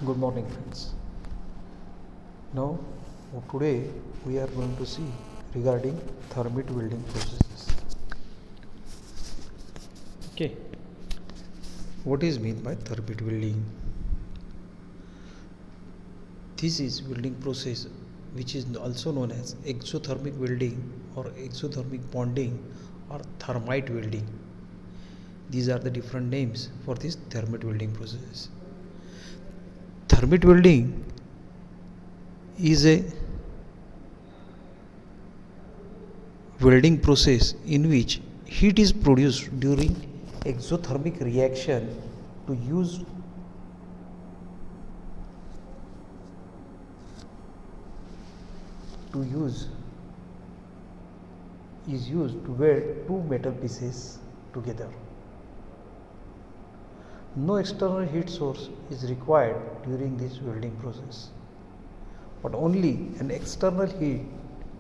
Good morning, friends. Now, today we are going to see regarding thermite welding processes. Okay, what is meant by thermite welding? This is welding process which is also known as exothermic welding or exothermic bonding or thermite welding. These are the different names for this thermite welding process. Thermite welding is a welding process in which heat is produced during exothermic reaction to use is used to weld two metal pieces together. No external heat source is required during this welding process, but only an external heat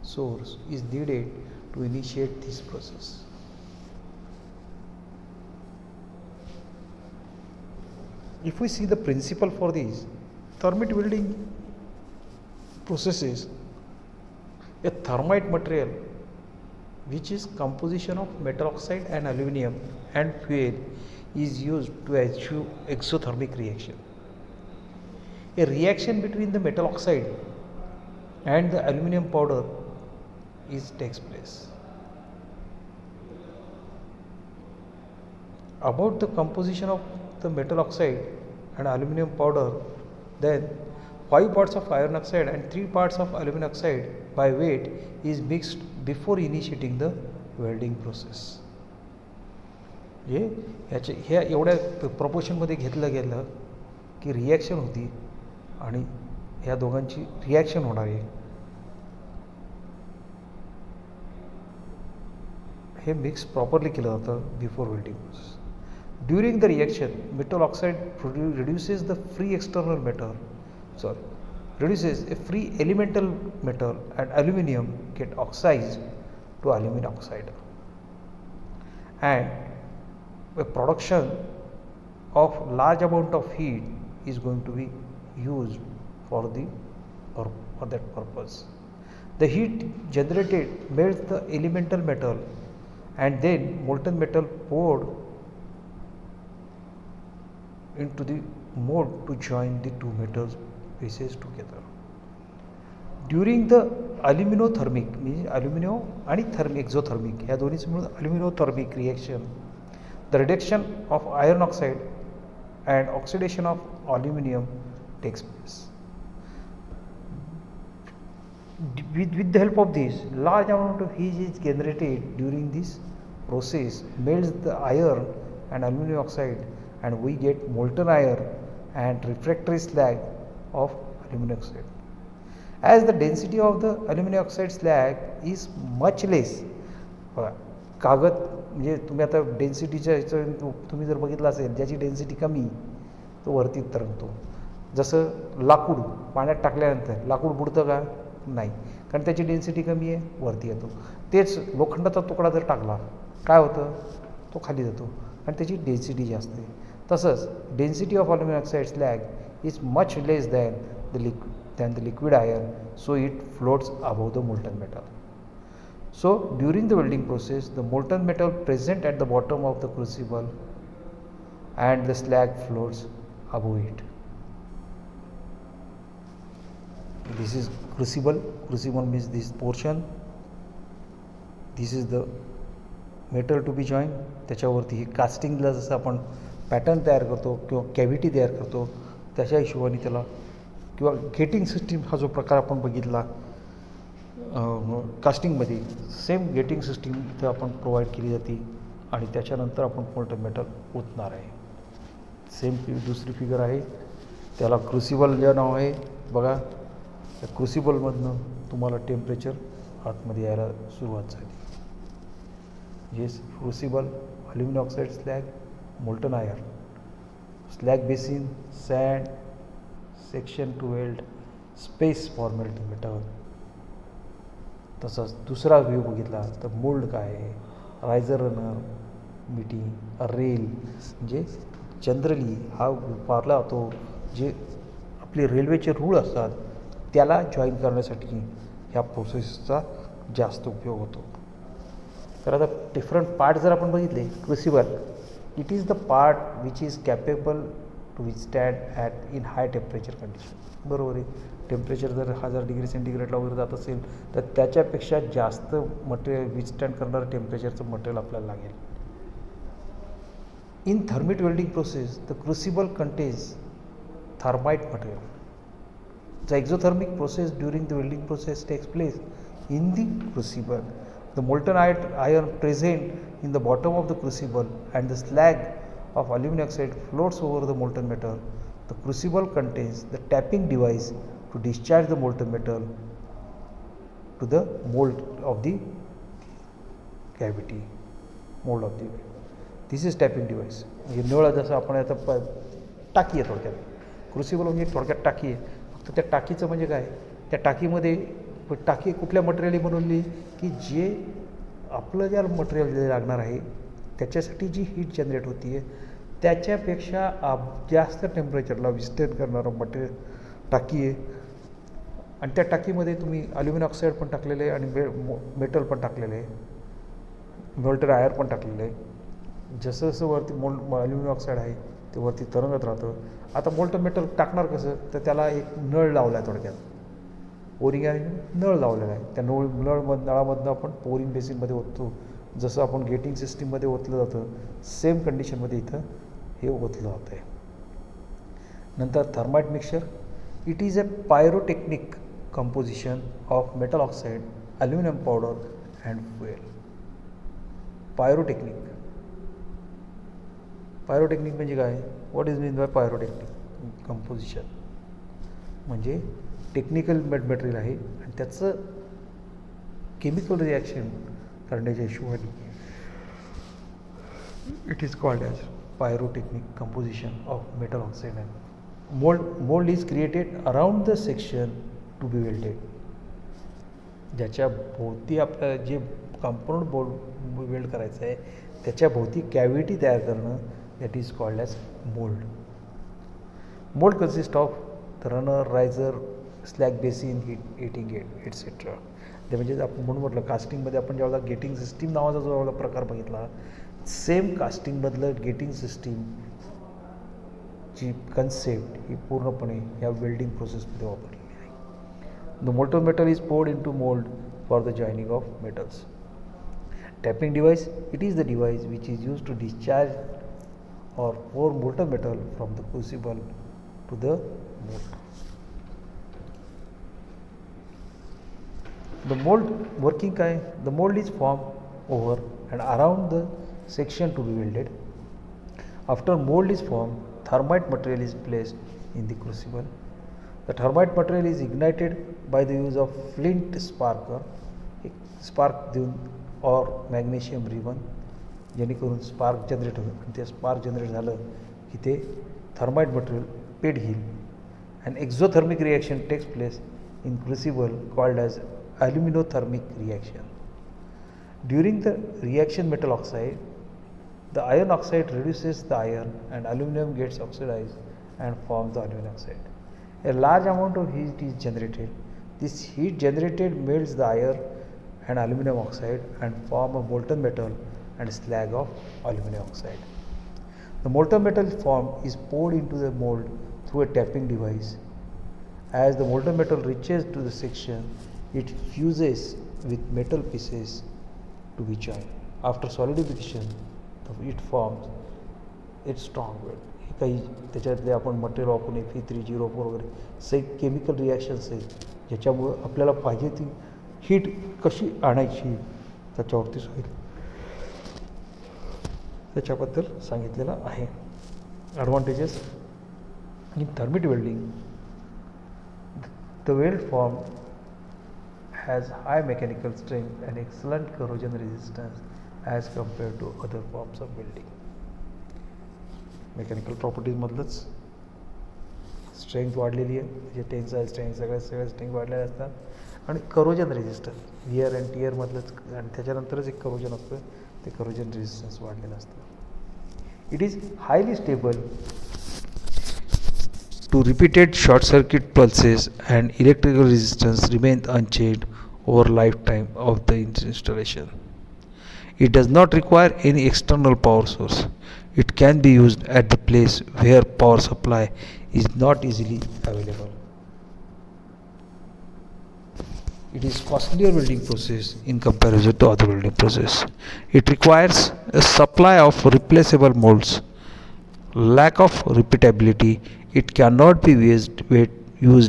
source is needed to initiate this process. If we see the principle for these thermite welding processes, a thermite material which is composition of metal oxide and aluminum and fuel is used to achieve exothermic reaction. A reaction between the metal oxide and the aluminum powder takes place. About the composition of the metal oxide and aluminum powder, then 5 parts of iron oxide and 3 parts of aluminum oxide by weight is mixed before initiating the welding process. ह्या एवढ्या प्रपोर्शनमध्ये घेतलं गेलं की reaction होती आणि ह्या दोघांची reaction होणार आहे. हे मिक्स प्रॉपरली केलं जातं before welding process. During the reaction metal oxide reduces the free external metal reduces a free elemental metal and aluminum get oxidized to aluminum oxide, and a production of large amount of heat is going to be used for that purpose. The heat generated melts the elemental metal and then molten metal poured into the mold to join the two metal pieces together. During the aluminothermic means alumino and exothermic ह्या दोन्हीचं मिळून aluminothermic reaction, the reduction of iron oxide and oxidation of aluminum takes place. With the help of this, large amount of heat is generated during this process, melts the iron and aluminum oxide, and we get molten iron and refractory slag of aluminum oxide. As the density of the aluminum oxide slag is much less, कागद म्हणजे तुम्ही आता डेन्सिटीच्या ह्याचं तुम्ही जर बघितलं असेल, ज्याची डेन्सिटी कमी तो वरती तरंगतो. जसं लाकूड पाण्यात टाकल्यानंतर लाकूड बुडतं का? नाही, कारण त्याची डेन्सिटी कमी आहे, वरती येतो. तेच लोखंडाचा तुकडा जर टाकला काय होतं? तो खाली जातो आणि त्याची डेन्सिटी जास्त आहे. तसंच density of aluminum oxide slag is much less than the liquid iron, so it floats above the molten metal. So during the welding process, the molten metal present at the bottom of the crucible and the slag floats above it. This is crucible. Crucible means this portion. This is the metal to be joined. त्याच्यावरती ही कास्टिंगला जसं आपण pattern तयार करतो किंवा cavity तयार करतो त्याच्या हिशोबाने त्याला, किंवा गेटिंग सिस्टीम हा जो प्रकार आपण बघितला कास्टिंगमध्ये, सेम गेटिंग सिस्टीम इथं आपण प्रोव्हाइड केली जाते आणि त्याच्यानंतर आपण मोल्टन मेटल ओतणार आहे. सेम दुसरी फिगर आहे, त्याला क्रुसिबल जे नाव आहे बघा. त्या क्रुसिबलमधनं तुम्हाला टेम्परेचर आतमध्ये यायला सुरुवात झाली. Yes, crucible, aluminium oxide slag, molten iron, slag basin, sand, section to weld, space for melting metal. तसंच दुसरा व्ह्यू बघितला तर मोल्ड काय आहे, रायझर रनर, मीटिंग, रेल, म्हणजे जनरली हा वापरला जातो जे आपले रेल्वेचे रूळ असतात त्याला जॉईन करण्यासाठी ह्या प्रोसेसचा जास्त उपयोग होतो. तर आता डिफरंट पार्ट जर आपण बघितले, crucible it is the part which is capable to withstand at in high temperature condition. बरोबर आहे, टेम्परेचर जर 1000 डिग्री सेंटीग्रेडला वगैरे जात असेल तर त्याच्यापेक्षा जास्त मटेरियल विथस्टँड करणारं टेम्परेचरचं मटेरियल आपल्याला लागेल. In thermite welding process, the crucible contains thermite material. The exothermic process during the welding process takes place in the crucible. The molten iron present in the bottom of the crucible and the slag of aluminum oxide floats over the molten metal. The crucible contains the tapping device to discharge the molten metal to the mold of the cavity. Mold of the this is tapping device. म्हणजे नळ जसं आपण आता टाकी आहे थोडक्यात. Crucible म्हणजे थोडक्यात टाकी आहे. फक्त त्या टाकीचं म्हणजे काय, त्या टाकीमध्ये टाकी कुठल्या मटेरियलने बनवली की जे आपलं ज्या मटेरियल जे लागणार आहे त्याच्यासाठी जी हीट जनरेट होती आहे त्याच्यापेक्षा जास्त टेम्परेचरला विस्टेन करणारं मटेरियल टाकी आहे. आणि त्या टाकीमध्ये तुम्ही अल्युमिनियम ऑक्साईड पण टाकलेलं आहे आणि मेटल पण टाकलेलं आहे, मोल्टेड आयर पण टाकलेलं आहे. जसं जसं वरती अल्युमिनियम ऑक्साईड आहे ते वरती तरंगत राहतं. आता मोल्टन मेटल टाकणार कसं, तर त्याला एक नळ लावला आहे थोडक्यात. पोरिंग आहे, नळ लावलेला आहे. त्या नळामधनं आपण पोरिंग बेसिनमध्ये ओततो. जसं आपण गेटिंग सिस्टीममध्ये ओतलं जातं सेम कंडिशनमध्ये इथं हे ओतलं जातं आहे. नंतर thermite mixture. It is a pyrotechnic composition of metal oxide, aluminium powder and fuel. Pyrotechnic म्हणजे काय, what is mean by pyrotechnic composition म्हणजे टेक्निकल मटेरियल आहे आणि त्याचं केमिकल रिॲक्शन करण्याच्या हिशोबाने it is called as pyrotechnic composition of metal oxide and mould is created around the section to be welded. ज्याच्या भोवती आपल्याला जे कंपाऊंड वेल्ड करायचं आहे त्याच्या भोवती कॅव्हिटी तयार करणं, that is called as mold. Mold consists of the runner, riser, slag basin, heating gate, etc. ते म्हणजे आपण म्हणून म्हटलं कास्टिंगमध्ये आपण ज्यावेळेला गेटिंग सिस्टीम नावाचा जो प्रकार बघितला, सेम कास्टिंगमधलं गेटिंग सिस्टीम ची कन्सेप्ट ही पूर्णपणे या वेल्डिंग प्रोसेसमध्ये वापरलेली आहे. The molten metal is poured in to mould for the joining of metals. Tapping device. It is the device which is use to discharge or pour molten metal from the crucible to the mold. The mold working kind, the mold is formed over and around the section to be welded. After mold is formed, thermite material is placed in the crucible. The thermite material is ignited by the use of flint sparker, spark or magnesium ribbon, जेणेकरून spark generate होईल. आणि ते spark generate झालं की ते thermite material पेट घेईल. And exothermic reaction takes place in crucible called as aluminothermic reaction. During the reaction metal oxide, the iron oxide reduces the iron and aluminum gets oxidized and forms the aluminum oxide. A large amount of heat is generated. This heat generated melts the iron and aluminum oxide and form a molten metal and slag of aluminum oxide. The molten metal formed is poured into the mold through a tapping device. As the molten metal reaches to the section, it fuses with metal pieces to be joined. After solidification, it forms its strong weld. हे काही त्याच्यातले आपण material वापरून Fe3O4 वगैरे सही chemical reactions आहेत ज्याच्यामुळं आपल्याला पाहिजे ती हीट कशी आणायची त्याच्यावरतीच होईल, त्याच्याबद्दल सांगितलेलं आहे. Advantages in thermite welding. The weld form has high mechanical strength and excellent corrosion resistance as compare to other forms of welding. Mechanical प्रॉपर्टीजमधलंच स्ट्रेंथ वाढलेली आहे, म्हणजे टेन्साईल स्ट्रेंथ सगळ्या स्ट्रेंथ वाढलेल्या असतात. आणि करोजन रेजिस्टन्स वियर अँड टिअरमधलंच, आणि त्याच्यानंतरच एक करोजन असतं, ते करोजन रेजिस्टन्स वाढलेलं असतं. It is highly stable to repeated short circuit pulses and electrical resistance remain unchanged over lifetime of the installation. It does not require any external power source. It can be used at the place where power supply is not easily available. It is costlier welding process in comparison to other welding process. It requires a supply of replaceable molds, lack of repeatability. It cannot be used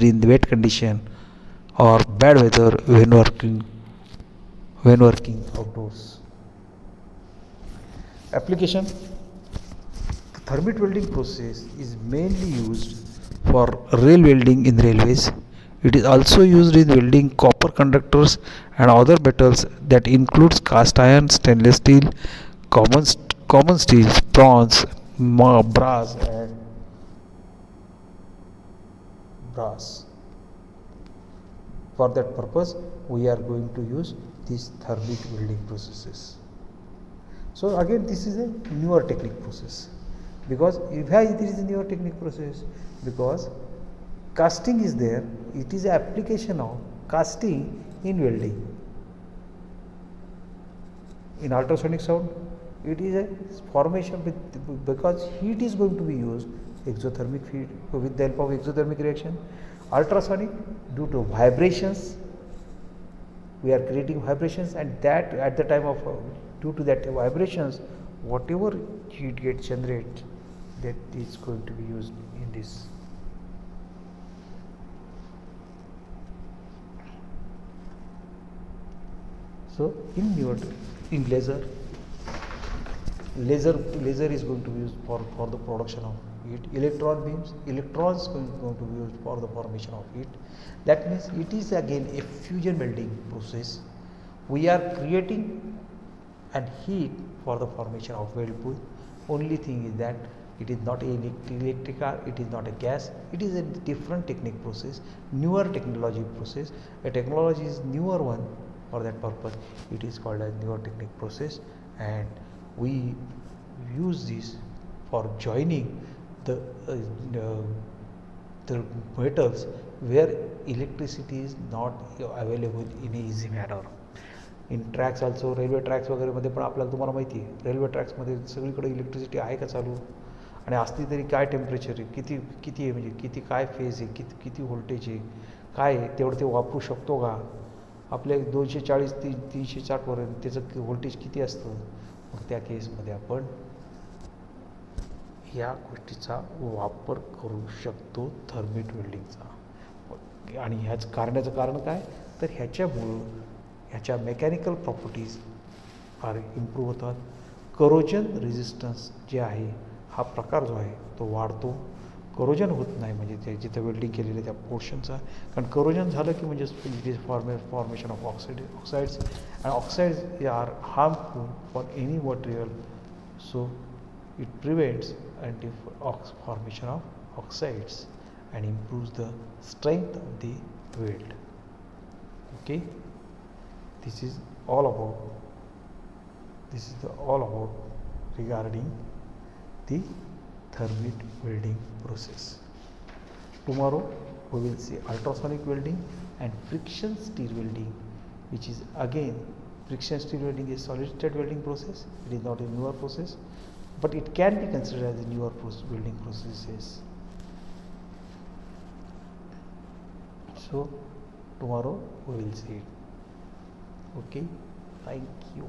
in wet condition or bad weather when working outdoors. Application: the thermite welding process is mainly used for rail welding in railways. It is also used in welding copper conductors and other metals that includes cast iron, stainless steel, common common steels, bronze, brass, and brass. For that purpose, we are going to use these thermite welding processes. So again, this is a newer technique process. Because why it is a newer technique process? Because casting is there. It is an application of casting in welding. In ultrasonic sound, it is a formation because heat is going to be used, exothermic heat with the help of exothermic reaction. Ultrasonic, due to vibrations, we are creating vibrations, and that at the time of due to that vibrations, whatever heat gets generated, that is going to be used in this. So in laser is going to be used for the production of heat. Electron beams, electrons going to be used for the formation of heat. That means it is again a fusion welding process. We are creating and heat for the formation of weld pool. Only thing is that it is not a electrical, it is not a gas, it is a different technique process, newer technology process. A technology is newer one. For that purpose, it is called as newer technique process, and we use this for joining the the metals where electricity is not available in a easy manner. In tracks also railway tracks वगैरेमध्ये पण आपल्याला तुम्हाला माहिती आहे railway ट्रॅक्समध्ये सगळीकडे electricity आहे का चालू आणि असली तरी काय टेम्परेचर आहे किती किती आहे म्हणजे किती काय फेज आहे किती किती व्होल्टेज आहे काय आहे तेवढं ते वापरू शकतो का आपल्या 240 360 पर्यंत त्याचं व्होल्टेज किती असतं मग त्या केसमध्ये आपण या गोष्टीचा वापर करू शकतो थर्मिट वेल्डिंगचा आणि ह्याच करण्याचं कारण काय तर ह्याच्यामुळं ह्याच्या मेकॅनिकल प्रॉपर्टीज फार इम्प्रूव्ह होतात करोजन रेजिस्टन्स जे आहे हा प्रकार जो आहे तो वाढतो करोजन होत नाही म्हणजे ते जिथं वेल्डिंग केलेलं त्या पोर्शनचा कारण करोजन झालं की म्हणजे it is formation of oxides and oxides are harmful for any material so it prevents and formation of oxides and improves the strength of the weld okay this is all about regarding the thermite welding process. Tomorrow we will see ultrasonic welding and friction stir welding, which is again friction stir welding is solid state welding process. It is not a newer process, but it can be considered as a newer welding processes. So tomorrow we will see it. Okay, thank you.